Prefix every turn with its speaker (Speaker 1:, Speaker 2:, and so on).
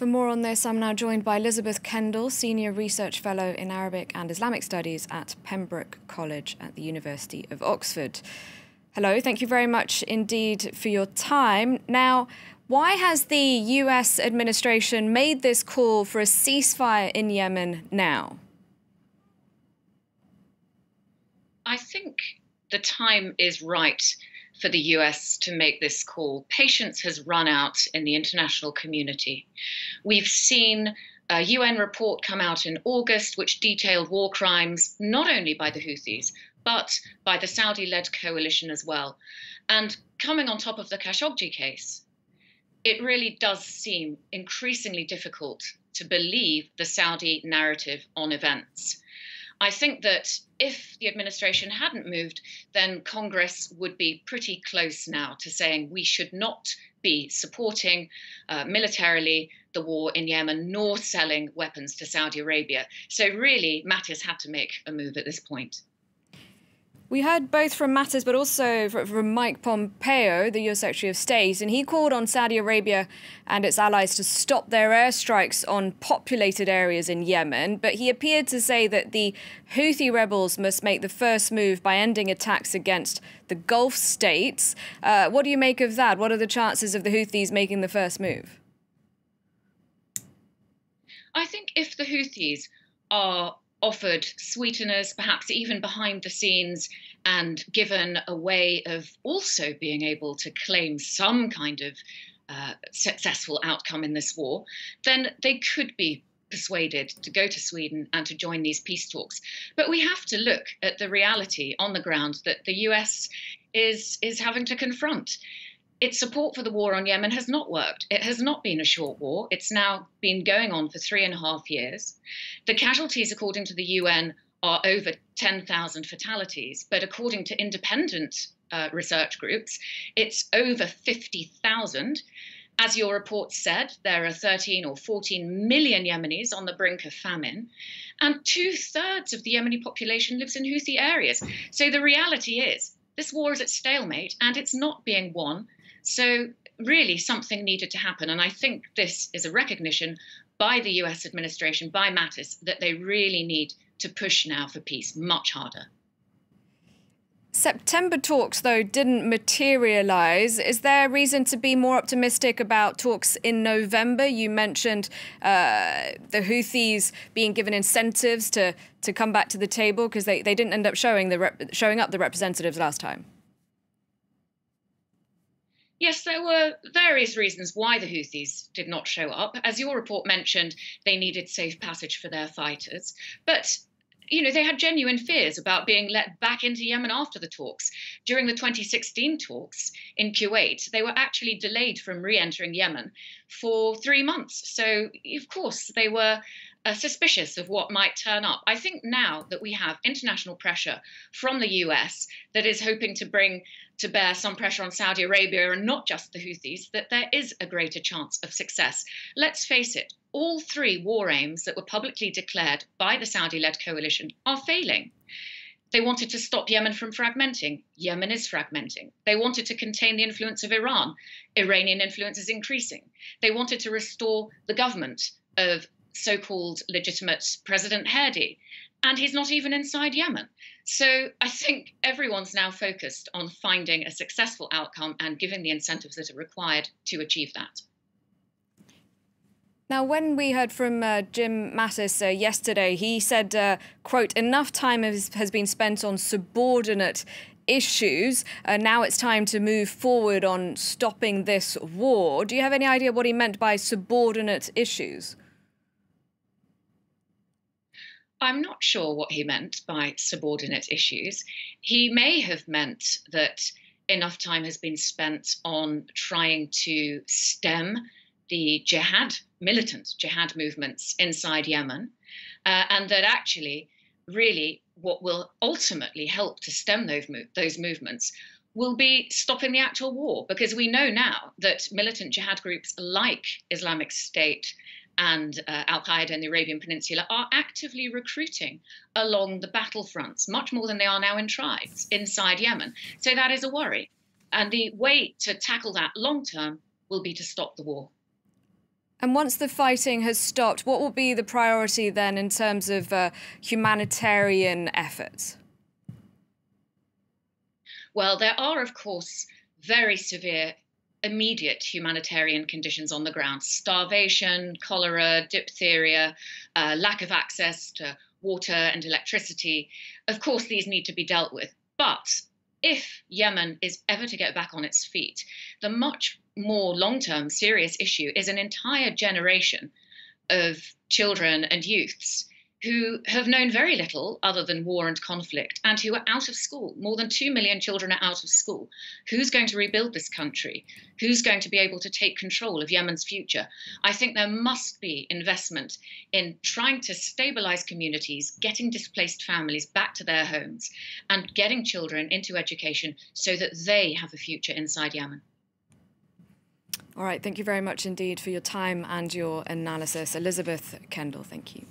Speaker 1: For more on this, I'm now joined by Elisabeth Kendall, Senior Research Fellow in Arabic and Islamic Studies at Pembroke College at the University of Oxford. Hello, thank you very much indeed for your time. Now, why has the US administration made this call for a ceasefire in Yemen now?
Speaker 2: I think the time is right for the US to make this call. Patience has run out in the international community. We've seen a UN report come out in August which detailed war crimes not only by the Houthis, but by the Saudi-led coalition as well. And coming on top of the Khashoggi case, it really does seem increasingly difficult to believe the Saudi narrative on events. I think that if the administration hadn't moved, then Congress would be pretty close now to saying we should not be supporting militarily the war in Yemen, nor selling weapons to Saudi Arabia. So really, Mattis had to make a move at this point.
Speaker 1: We heard both from Mattis, but also from Mike Pompeo, the US Secretary of State, and he called on Saudi Arabia and its allies to stop their airstrikes on populated areas in Yemen. But he appeared to say that the Houthi rebels must make the first move by ending attacks against the Gulf states. What do you make of that? What are the chances of the Houthis making the first move?
Speaker 2: I think if the Houthis are offered sweeteners, perhaps even behind the scenes, and given a way of also being able to claim some kind of successful outcome in this war, then they could be persuaded to go to Sweden and to join these peace talks. But we have to look at the reality on the ground that the US is having to confront. Its support for the war on Yemen has not worked. It has not been a short war. It's now been going on for 3.5 years. The casualties, according to the UN, are over 10,000 fatalities. But according to independent research groups, it's over 50,000. As your report said, there are 13 or 14 million Yemenis on the brink of famine. And 2/3 of the Yemeni population lives in Houthi areas. So the reality is, this war is at stalemate and it's not being won. So really something needed to happen. And I think this is a recognition by the US administration, by Mattis, that they really need to push now for peace much harder.
Speaker 1: September talks, though, didn't materialise. Is there reason to be more optimistic about talks in November? You mentioned the Houthis being given incentives to come back to the table because they didn't end up showing up the representatives last time.
Speaker 2: Yes, there were various reasons why the Houthis did not show up. As your report mentioned, they needed safe passage for their fighters. But, you know, they had genuine fears about being let back into Yemen after the talks. During the 2016 talks in Kuwait, they were actually delayed from re-entering Yemen for 3 months. So, of course, they were suspicious of what might turn up. I think now that we have international pressure from the US that is hoping to bring to bear some pressure on Saudi Arabia and not just the Houthis, that there is a greater chance of success. Let's face it, all 3 war aims that were publicly declared by the Saudi-led coalition are failing. They wanted to stop Yemen from fragmenting. Yemen is fragmenting. They wanted to contain the influence of Iran. Iranian influence is increasing. They wanted to restore the government of so-called legitimate President Hadi, and he's not even inside Yemen. So I think everyone's now focused on finding a successful outcome and giving the incentives that are required to achieve that.
Speaker 1: Now, when we heard from Jim Mattis yesterday, he said, quote, enough time has been spent on subordinate issues. Now it's time to move forward on stopping this war. Do you have any idea what he meant by subordinate issues?
Speaker 2: I'm not sure what he meant by subordinate issues. He may have meant that enough time has been spent on trying to stem the militant jihad movements inside Yemen, and that actually, really, what will ultimately help to stem those movements will be stopping the actual war, because we know now that militant jihad groups like Islamic State and Al-Qaeda in the Arabian Peninsula are actively recruiting along the battlefronts, much more than they are now in tribes inside Yemen. So that is a worry. And the way to tackle that long term will be to stop the war.
Speaker 1: And once the fighting has stopped, what will be the priority then in terms of humanitarian efforts?
Speaker 2: Well, there are, of course, very severe immediate humanitarian conditions on the ground: starvation, cholera, diphtheria, lack of access to water and electricity. Of course, these need to be dealt with. But if Yemen is ever to get back on its feet, the much more long term serious issue is an entire generation of children and youths who have known very little other than war and conflict, and who are out of school. More than 2 million children are out of school. Who's going to rebuild this country? Who's going to be able to take control of Yemen's future? I think there must be investment in trying to stabilize communities, getting displaced families back to their homes, and getting children into education so that they have a future inside Yemen.
Speaker 1: All right, thank you very much indeed for your time and your analysis. Elisabeth Kendall, thank you.